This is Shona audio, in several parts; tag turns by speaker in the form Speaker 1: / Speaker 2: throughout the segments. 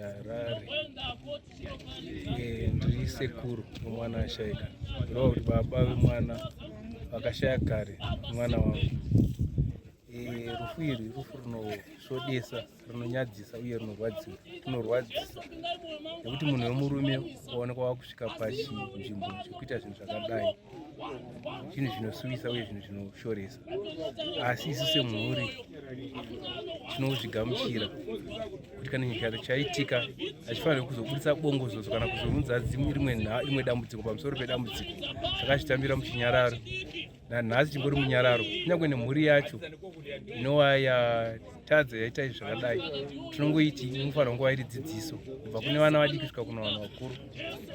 Speaker 1: Harare ndiri sekuru mwana ashaika ndova kuti baba vemwana vakashaya kare mwana wangu. Rufu iri rufu rinosvodesa, rinonyadzisa uye rinorwadzisa nekuti munhu wemurume waonekwa wakusvika pachinzvimbo chekuita zvinhu zvakadai chinhu zvinosuvisa uye zvinhu zvinoshoresa, asi isu semhuri tinozvigamuchira kuti kana nyika chaitika hachifaniri kuzobudisa bongozozo kana kuzomudza rimwe dambudziko pamusoro pedambudziko. Takazvitambira muchinyararo nanhasi chimbori munyararo, kunyange nemhuri yacho inova yatadza yaita zvakadai. Tinongoiti inofanira kunge iri dzidziso kubva kune vana vadiki kusvika kuna vanhu vakuru.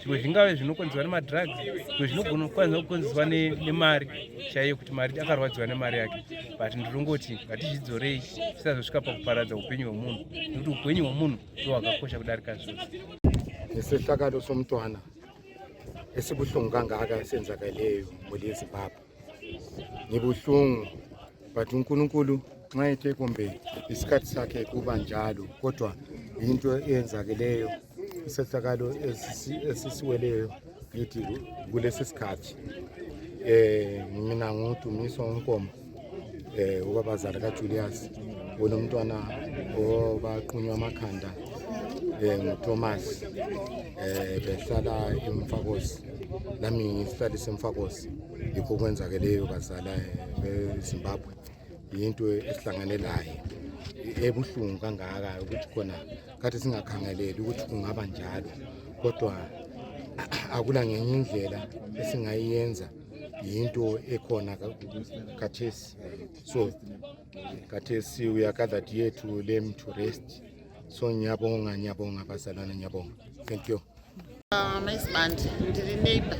Speaker 1: Zvimwe zvingave zvinokonzerwa nemadrugs, zvimwe zvinogona kukonzerwa nemari chaiyo, kuti mari akarwadziwa nemari yake. But ndinongoti ngatizvidzorei tisazosvika pakuparadza upenyu hwemunhu, nekuti upenyu hwemunhu ndo hwakakosha kudarika zvose.
Speaker 2: Isehlakalo somntwana esibuhlungu kangaka esenzakeleyo muli yeZimbabwe. Ngibuhlungu, but uNkulunkulu nxa ethe kumbe isikhathi sakhe kuba njalo, kodwa into eyenzakeleyo, isehlakalo esisiweleyo ngithi kulesi sikhathi. Mina nguDumiso uNkomo, ubabazala kaJulius, unomntwana obaqunywa amakhanda nguThomas, behlala eMufakose, nami ngihlala eMufakose. Yikho kwenzakeleyo bazala eZimbabwe. Into esihlangane layo ebuhlungu kangaka ukuthi khona kade singakhangeleli ukuthi kungaba njalo, kodwa akula ngenye indlela esingayenza, into ekhona khathesi. So khathesi we are gathered here to lay him to rest. So ngiyabonga bazalwane, ngiyabonga. Thank you.
Speaker 3: Maisibandi ndiri neighbor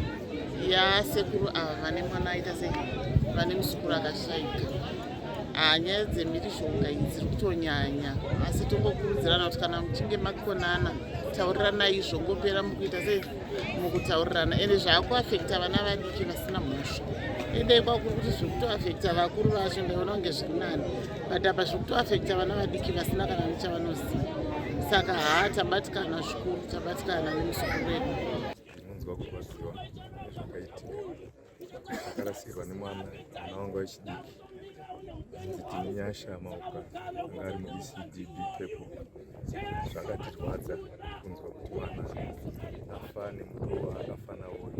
Speaker 3: yasekuru ava vane mwana aita vane musukuru akashaika. Nyaya dzemhirizhonga idzi dziri kutonyanya, asi tongokurudzirana kuti kana muchinge makonana tauriranai zvongopera mukuita sei, mukutaurirana. Ende zvaakuafekta vana vadiki vasina mhosva. Idei kwakuri kuti zvikutoafekta vakuru vacho ndaiona kunge zviri nani, but apa zvikutoafekta vana vadiki vasina kana nechavanoziva. Saka tabatikana zvikuru, tabatikana nemusukuru wedu.
Speaker 4: Ndinonzwa kurwadziwa nezvakaitika, ndakarasirwa nemwana wangu wechidiki. Ndini nyasha Mauka, anga ari muECD Pepo. Zvakatirwadza kunzwa kuti mwana afa nemurowa akafa nawo.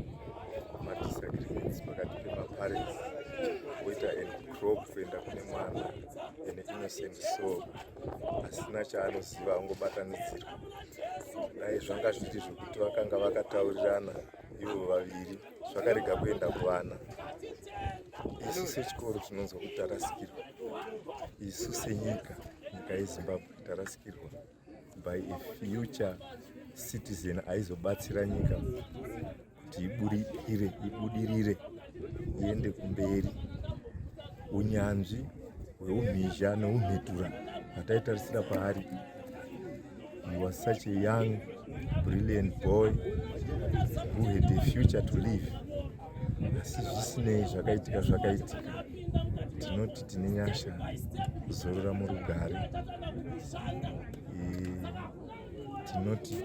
Speaker 4: Madisagreements pakati pemaparents, woita crop kuenda kune mwana ane innocent soul, asina chaanoziva, angobatanidzirwa. Dai zvanga zviri zvokuti vakanga vakataurirana ivo vaviri, zvakarega kuenda kuvana. Isu sechikoro tinonzwa kuti tarasikirwa. Isu senyika yeZimbabwe tarasikirwa by a future citizen aizobatsira nyika kuti ibudirire, iende kumberi. Unyanzvi hweumhizha neumhetura hwataitarisira paari. He was such a young, brilliant boy who had a future to live. Asi zvisinei zvakaitika, tinoti tine nyasha kuzorora murugare. Tinoti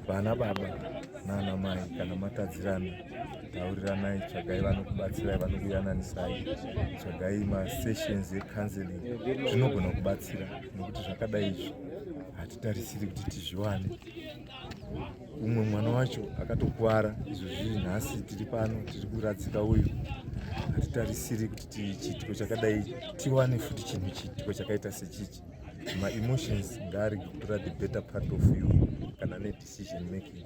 Speaker 4: vana baba nana mai kana matadzirana, tauriranai, tsvagai vanokubatsirai, vanokuyananisai, tsvagai masessions ecounseling, zvinogona kubatsira, nekuti zvakadai izvi hatitarisiri kuti tizviwane. Umwe mwana wacho akatokuwara, izvo zviri nhasi tiri pano tiri kuradzika uyu, hatitarisiri kuti chiitiko chakadai tiwane futi chinhu chiitiko chakaita sechichi. Ma emotions ngaarege kutora the better part of you kana ne decision making.